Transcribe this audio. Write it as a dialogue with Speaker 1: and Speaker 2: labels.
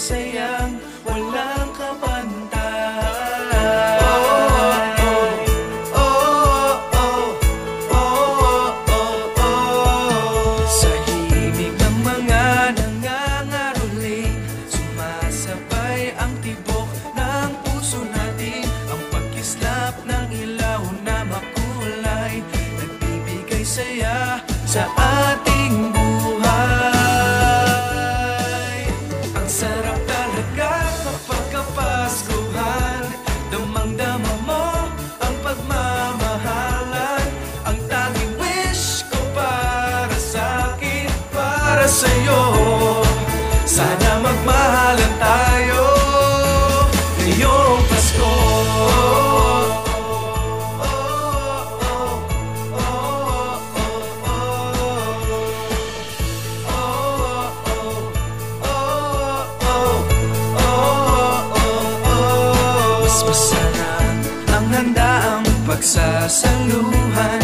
Speaker 1: sayang walang kapantay. Sa himig ng mga nangangaroling, sumasabay ang tibok ng puso natin. Ang pagkislap ng ilaw na makulay, nagbibigay saya sa ating buhay. Ang sarap talaga kapag kapaskuhan, damang-dama mo ang pagmamahalan. Ang tanging wish ko para sa'kin, para sa'yo, sana magmahalan tayo ngayong Pasko. Mas masarap ang handaang pagsasaluhan,